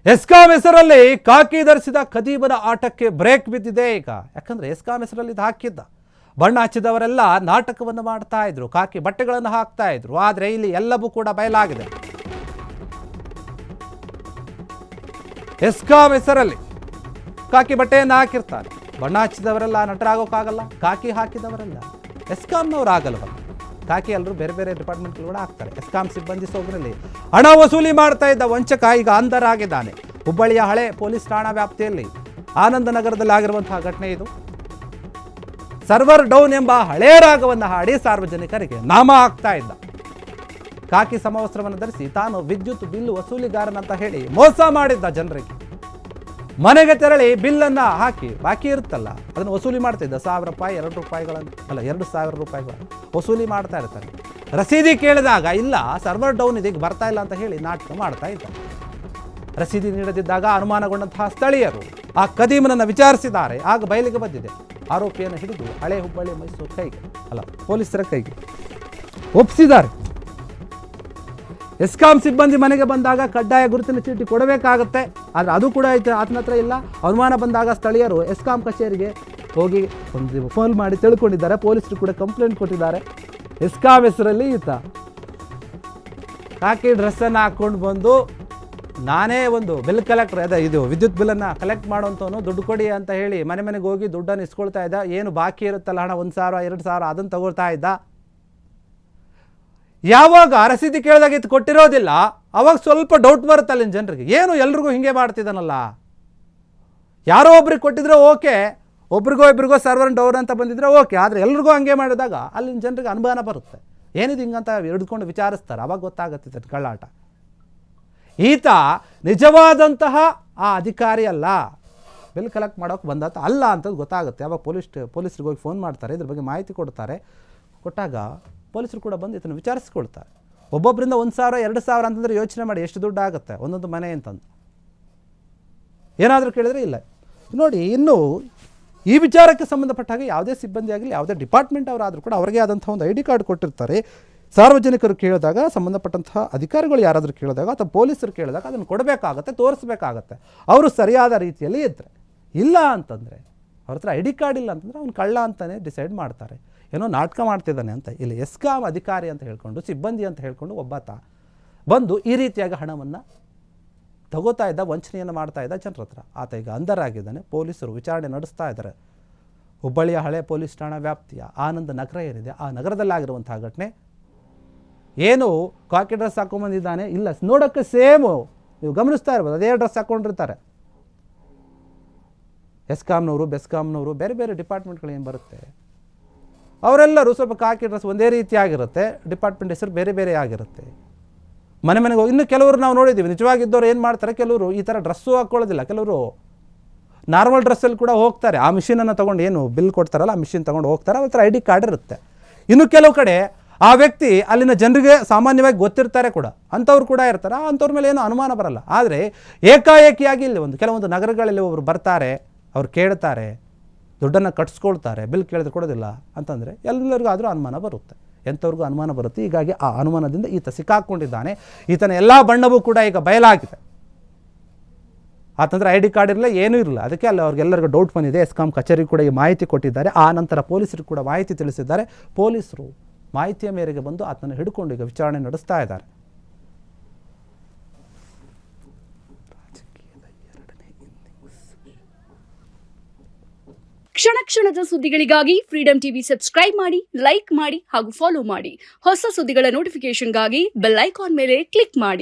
ESCOM ಹೆಸರಲ್ಲಿ ಕಾಕಿ ಧರಿಸಿದ ಖದೀಮನ ಆಟಕ್ಕೆ ಬ್ರೇಕ್ ಬಿದ್ದಿದೆ ಈಗ. ಯಾಕಂದ್ರೆ ಎಸ್ಕಾಂ ಹೆಸರಲ್ಲಿ ಇದು ಹಾಕಿದ್ದ ಬಣ್ಣ ಹಚ್ಚಿದವರೆಲ್ಲ ನಾಟಕವನ್ನು ಮಾಡ್ತಾ ಇದ್ರು, ಕಾಕಿ ಬಟ್ಟೆಗಳನ್ನು ಹಾಕ್ತಾ ಇದ್ರು. ಆದ್ರೆ ಇಲ್ಲಿ ಎಲ್ಲವೂ ಕೂಡ ಬಯಲಾಗಿದೆ. ಎಸ್ಕಾಂ ಹೆಸರಲ್ಲಿ ಕಾಕಿ ಬಟ್ಟೆಯನ್ನು ಹಾಕಿರ್ತಾರೆ, ಬಣ್ಣ ಹಚ್ಚಿದವರೆಲ್ಲ ನಟರಾಗೋಕ್ಕಾಗಲ್ಲ, ಕಾಕಿ ಹಾಕಿದವರೆಲ್ಲ ಎಸ್ಕಾಂನವರಾಗಲ್ವಲ್ಲ. ಕಾಕಿ ಎಲ್ಲರೂ ಬೇರೆ ಬೇರೆ ಡಿಪಾರ್ಟ್ಮೆಂಟ್ಗಳು ಕೂಡ ಹಾಕ್ತಾರೆ. ಎಸ್ಕಾಂ ಸಿಬ್ಬಂದಿ ಸೋಗರಲ್ಲಿ ಹಣ ವಸೂಲಿ ಮಾಡ್ತಾ ಇದ್ದ ವಂಚಕ ಈಗ ಅಂಧರಾಗಿದ್ದಾನೆ. ಹುಬ್ಬಳ್ಳಿಯ ಹಳೆ ಪೊಲೀಸ್ ಠಾಣಾ ವ್ಯಾಪ್ತಿಯಲ್ಲಿ ಆನಂದ ನಗರದಲ್ಲಿ ಆಗಿರುವಂತಹ ಘಟನೆ ಇದು. ಸರ್ವರ್ ಡೌನ್ ಎಂಬ ಹಳೇ ರಾಗವನ್ನು ಹಾಡಿ ಸಾರ್ವಜನಿಕರಿಗೆ ನಾಮ ಹಾಕ್ತಾ ಇದ್ದ. ಕಾಕಿ ಸಮವಸ್ತ್ರವನ್ನು ಧರಿಸಿ ತಾನು ವಿದ್ಯುತ್ ಬಿಲ್ ವಸೂಲಿಗಾರನಂತ ಹೇಳಿ ಮೋಸ ಮಾಡಿದ್ದ ಜನರಿಗೆ. ಮನೆಗೆ ತೆರಳಿ ಬಿಲ್ಲನ್ನು ಹಾಕಿ ಬಾಕಿ ಇರುತ್ತಲ್ಲ ಅದನ್ನು ವಸೂಲಿ ಮಾಡ್ತಾ ಇದ್ದ. 1000 ರೂಪಾಯಿ, 2 ರೂಪಾಯಿಗಳನ್ನು ಅಲ್ಲ 2000 ರೂಪಾಯಿಗಳನ್ನು ವಸೂಲಿ ಮಾಡ್ತಾ ಇರ್ತಾರೆ. ರಸೀದಿ ಕೇಳಿದಾಗ ಇಲ್ಲ ಸರ್ವರ್ ಡೌನ್ ಇದೆ, ಈಗ ಬರ್ತಾ ಇಲ್ಲ ಅಂತ ಹೇಳಿ ನಾಟಕ ಮಾಡ್ತಾ ಇದ್ದ. ರಸೀದಿ ನೀಡದಿದ್ದಾಗ ಅನುಮಾನಗೊಂಡಂತಹ ಸ್ಥಳೀಯರು ಆ ಖದೀಮನನ್ನು ವಿಚಾರಿಸಿದ್ದಾರೆ. ಆಗ ಬಯಲಿಗೆ ಬಂದಿದೆ. ಆರೋಪಿಯನ್ನು ಹಿಡಿದು ಹಳೆ ಹುಬ್ಬಳ್ಳಿ ಮೈಸೂರು ಪೊಲೀಸರ ಕೈಗೆ ಒಪ್ಪಿಸಿದ್ದಾರೆ. ಎಸ್ಕಾಂ ಸಿಬ್ಬಂದಿ ಮನೆಗೆ ಬಂದಾಗ ಕಡ್ಡಾಯ ಗುರುತಿನ ಚೀಟಿ ಕೊಡಬೇಕಾಗುತ್ತೆ. ಆದರೆ ಅದು ಕೂಡ ಆತನ ಹತ್ರ ಇಲ್ಲ. ಅನುಮಾನ ಬಂದಾಗ ಸ್ಥಳೀಯರು ಎಸ್ಕಾಂ ಕಚೇರಿಗೆ ಹೋಗಿ ಒಂದು ಫೋನ್ ಮಾಡಿ ತಿಳ್ಕೊಂಡಿದ್ದಾರೆ. ಪೊಲೀಸರು ಕೂಡ ಕಂಪ್ಲೇಂಟ್ ಕೊಟ್ಟಿದ್ದಾರೆ. ಎಸ್ಕಾಂ ಹೆಸರಲ್ಲಿ ಈತ ಕಾಕಿ ಡ್ರೆಸ್ಸನ್ನು ಹಾಕ್ಕೊಂಡು ಬಂದು ನಾನೇ ಒಂದು ಬಿಲ್ ಕಲೆಕ್ಟರ್ ಇದು ವಿದ್ಯುತ್ ಬಿಲ್ಲನ್ನು ಕಲೆಕ್ಟ್ ಮಾಡುವಂಥವನು, ದುಡ್ಡು ಕೊಡಿ ಅಂತ ಹೇಳಿ ಮನೆ ಮನೆಗೆ ಹೋಗಿ ದುಡ್ಡನ್ನು ಇಸ್ಕೊಳ್ತಾ ಇದ್ದ. ಏನು ಬಾಕಿ ಇರುತ್ತಲ್ಲ ಹಣ 1000 2000 ಅದನ್ನು ತಗೊಳ್ತಾ ಇದ್ದ. ಯಾವಾಗ ರಸೀದಿ ಕೇಳಿದಾಗ ಇದು ಕೊಟ್ಟಿರೋದಿಲ್ಲ ಅವಾಗ ಸ್ವಲ್ಪ ಡೌಟ್ ಬರುತ್ತೆ ಅಲ್ಲಿನ ಜನರಿಗೆ, ಏನು ಎಲ್ರಿಗೂ ಹಿಂಗೆ ಮಾಡ್ತಿದ್ದಾನಲ್ಲ, ಯಾರೋ ಒಬ್ರಿಗೆ ಕೊಟ್ಟಿದ್ರೆ ಓಕೆ, ಒಬ್ರಿಗೋ ಇಬ್ರಿಗೋ ಸರ್ವರ್ ಡೌನ್ ಅಂತ ಬಂದಿದ್ರೆ ಓಕೆ, ಆದರೆ ಎಲ್ರಿಗೂ ಹಂಗೆ ಮಾಡಿದಾಗ ಅಲ್ಲಿನ ಜನರಿಗೆ ಅನುಮಾನ ಬರುತ್ತೆ. ಏನಿದು ಹಿಂಗಂತ ಹಿಡಿದುಕೊಂಡು ವಿಚಾರಿಸ್ತಾರೆ. ಅವಾಗ ಗೊತ್ತಾಗುತ್ತೆ ಕಳ್ಳಾಟ. ಈತ ನಿಜವಾದಂತಹ ಆ ಅಧಿಕಾರಿ ಅಲ್ಲ, ಬಿಲ್ ಕಲೆಕ್ಟ್ ಮಾಡೋಕೆ ಬಂದತ್ತ ಅಲ್ಲ ಅಂತ ಗೊತ್ತಾಗುತ್ತೆ. ಅವಾಗ ಪೊಲೀಸರಿಗೆ ಹೋಗಿ ಫೋನ್ ಮಾಡ್ತಾರೆ, ಇದ್ರ ಬಗ್ಗೆ ಮಾಹಿತಿ ಕೊಡ್ತಾರೆ. ಕೊಟ್ಟಾಗ ಪೊಲೀಸರು ಕೂಡ ಬಂದು ಇದನ್ನು ವಿಚಾರಿಸ್ಕೊಳ್ತಾರೆ. ಒಬ್ಬೊಬ್ಬರಿಂದ 1000 2000 ಅಂತಂದರೆ ಯೋಚನೆ ಮಾಡಿ ಎಷ್ಟು ದುಡ್ಡು ಆಗುತ್ತೆ ಒಂದೊಂದು ಮನೆ ಅಂತಂದು. ಏನಾದರೂ ಕೇಳಿದರೆ ಇಲ್ಲ. ನೋಡಿ, ಇನ್ನು ಈ ವಿಚಾರಕ್ಕೆ ಸಂಬಂಧಪಟ್ಟ ಹಾಗೆ ಯಾವುದೇ ಸಿಬ್ಬಂದಿ ಆಗಲಿ ಯಾವುದೇ ಡಿಪಾರ್ಟ್ಮೆಂಟ್ ಅವರಾದರೂ ಕೂಡ ಅವರಿಗೆ ಆದಂಥ ಒಂದು ID ಕಾರ್ಡ್ ಕೊಟ್ಟಿರ್ತಾರೆ. ಸಾರ್ವಜನಿಕರು ಕೇಳಿದಾಗ, ಸಂಬಂಧಪಟ್ಟಂತಹ ಅಧಿಕಾರಿಗಳು ಯಾರಾದರೂ ಕೇಳಿದಾಗ ಅಥವಾ ಪೊಲೀಸರು ಕೇಳಿದಾಗ ಅದನ್ನು ಕೊಡಬೇಕಾಗತ್ತೆ, ತೋರಿಸ್ಬೇಕಾಗತ್ತೆ. ಅವರು ಸರಿಯಾದ ರೀತಿಯಲ್ಲಿ ಇದ್ದರೆ. ಇಲ್ಲ ಅಂತಂದರೆ ಅವ್ರ ಹತ್ರ ID ಕಾರ್ಡ್ ಇಲ್ಲ ಅಂತಂದರೆ ಅವ್ನು ಕಳ್ಳ ಅಂತಲೇ ಡಿಸೈಡ್ ಮಾಡ್ತಾರೆ, ಏನೋ ನಾಟಕ ಮಾಡ್ತಿದ್ದಾನೆ ಅಂತ. ಇಲ್ಲಿ ಎಸ್ಕಾಂ ಅಧಿಕಾರಿ ಅಂತ ಹೇಳ್ಕೊಂಡು, ಸಿಬ್ಬಂದಿ ಅಂತ ಹೇಳ್ಕೊಂಡು ಒಬ್ಬಾತ ಬಂದು ಈ ರೀತಿಯಾಗಿ ಹಣವನ್ನು ತಗೋತಾ ಇದ್ದ, ವಂಚನೆಯನ್ನು ಮಾಡ್ತಾ ಇದ್ದ ಜನರ ಹತ್ರ. ಆತ ಈಗ ಅಂಧರಾಗಿದ್ದಾನೆ. ಪೊಲೀಸರು ವಿಚಾರಣೆ ನಡೆಸ್ತಾ ಇದ್ದಾರೆ. ಹುಬ್ಬಳ್ಳಿಯ ಹಳೆ ಪೊಲೀಸ್ ಠಾಣಾ ವ್ಯಾಪ್ತಿಯ ಆನಂದ ನಗರ ಏನಿದೆ ಆ ನಗರದಲ್ಲಾಗಿರುವಂತಹ ಘಟನೆ. ಏನು ಕಾಕಿ ಡ್ರೆಸ್ ಹಾಕೊಂಡ್ಬಂದಿದ್ದಾನೆ, ಇಲ್ಲ ನೋಡೋಕ್ಕೆ ಸೇಮು, ನೀವು ಗಮನಿಸ್ತಾ ಇರ್ಬೋದು, ಅದೇ ಡ್ರೆಸ್ ಹಾಕ್ಕೊಂಡಿರ್ತಾರೆ. ಎಸ್ಕಾಂನವರು, ಬೆಸ್ಕಾಂನವರು, ಬೇರೆ ಬೇರೆ ಡಿಪಾರ್ಟ್ಮೆಂಟ್ಗಳು ಏನು ಬರುತ್ತೆ ಅವರೆಲ್ಲರೂ ಸ್ವಲ್ಪ ಕಾಕಿ ಡ್ರೆಸ್ ಒಂದೇ ರೀತಿಯಾಗಿರುತ್ತೆ, ಡಿಪಾರ್ಟ್ಮೆಂಟ್ ಹೆಸರು ಬೇರೆ ಬೇರೆ ಆಗಿರುತ್ತೆ. ಮನೆ ಮನೆಗೆ ಹೋಗಿ ಇನ್ನು ಕೆಲವರು ನಾವು ನೋಡಿದ್ದೀವಿ, ನಿಜವಾಗಿದ್ದವ್ರು ಏನು ಮಾಡ್ತಾರೆ, ಕೆಲವರು ಈ ಥರ ಡ್ರೆಸ್ಸು ಹಾಕ್ಕೊಳ್ಳೋದಿಲ್ಲ, ಕೆಲವರು ನಾರ್ಮಲ್ ಡ್ರೆಸ್ಸಲ್ಲಿ ಕೂಡ ಹೋಗ್ತಾರೆ. ಆ ಮಿಷಿನನ್ನು ತೊಗೊಂಡು ಏನು ಬಿಲ್ ಕೊಡ್ತಾರಲ್ಲ ಆ ಮಿಷಿನ್ ತೊಗೊಂಡು ಹೋಗ್ತಾರೆ. ಅವ್ರ ಹತ್ರ ID ಕಾರ್ಡ್ ಇರುತ್ತೆ. ಇನ್ನು ಕೆಲವು ಕಡೆ ಆ ವ್ಯಕ್ತಿ ಅಲ್ಲಿನ ಜನರಿಗೆ ಸಾಮಾನ್ಯವಾಗಿ ಗೊತ್ತಿರ್ತಾರೆ ಕೂಡ, ಅಂಥವ್ರು ಕೂಡ ಇರ್ತಾರೆ. ಅಂಥವ್ರ ಮೇಲೆ ಏನೂ ಅನುಮಾನ ಬರಲ್ಲ. ಆದರೆ ಏಕಾಏಕಿಯಾಗಿ ಇಲ್ಲಿ ಕೆಲವೊಂದು ನಗರಗಳಲ್ಲಿ ಒಬ್ಬರು ಬರ್ತಾರೆ, ಅವ್ರು ಕೇಳ್ತಾರೆ, ದುಡ್ಡನ್ನು ಕಟ್ಸ್ಕೊಳ್ತಾರೆ, ಬಿಲ್ ಕೇಳಿದ್ರೆ ಕೊಡೋದಿಲ್ಲ ಅಂತಂದರೆ ಎಲ್ಲರಿಗೂ ಆದರೂ ಅನುಮಾನ ಬರುತ್ತೆ, ಎಂಥವ್ರಿಗೂ ಅನುಮಾನ ಬರುತ್ತೆ. ಹೀಗಾಗಿ ಆ ಅನುಮಾನದಿಂದ ಈತ ಸಿಕ್ಕಾಕ್ಕೊಂಡಿದ್ದಾನೆ. ಈತನ ಎಲ್ಲ ಬಣ್ಣವೂ ಕೂಡ ಈಗ ಬಯಲಾಗಿದೆ. ಆತಂದ್ರೆ ID ಕಾರ್ಡ್ ಇರಲಿಲ್ಲ, ಏನೂ ಇರಲಿಲ್ಲ. ಅದಕ್ಕೆ ಅಲ್ಲಿ ಅವ್ರಿಗೆಲ್ಲರಿಗೂ ಡೌಟ್ ಬಂದಿದೆ. ಎಸ್ಕಾಂ ಕಚೇರಿ ಕೂಡ ಈ ಮಾಹಿತಿ ಕೊಟ್ಟಿದ್ದಾರೆ. ಆ ನಂತರ ಪೊಲೀಸರು ಕೂಡ ಮಾಹಿತಿ ತಿಳಿಸಿದ್ದಾರೆ. ಪೊಲೀಸರು ಮಾಹಿತಿಯ ಮೇರೆಗೆ ಬಂದು ಆತನ ಹಿಡ್ಕೊಂಡು ಈಗ ವಿಚಾರಣೆ ನಡೆಸ್ತಾ ಇದ್ದಾರೆ. ಕ್ಷಣ ಕ್ಷಣದ ಸುದ್ದಿಗಳಿಗಾಗಿ ಫ್ರೀಡಂ ಟಿವಿ ಸಬ್ಸ್ಕ್ರೈಬ್ ಮಾಡಿ, ಲೈಕ್ ಮಾಡಿ ಹಾಗೂ ಫಾಲೋ ಮಾಡಿ. ಹೊಸ ಸುದ್ದಿಗಳ ನೋಟಿಫಿಕೇಶನ್ಗಾಗಿ ಬೆಲ್ ಐಕಾನ್ ಮೇಲೆ ಕ್ಲಿಕ್ ಮಾಡಿ.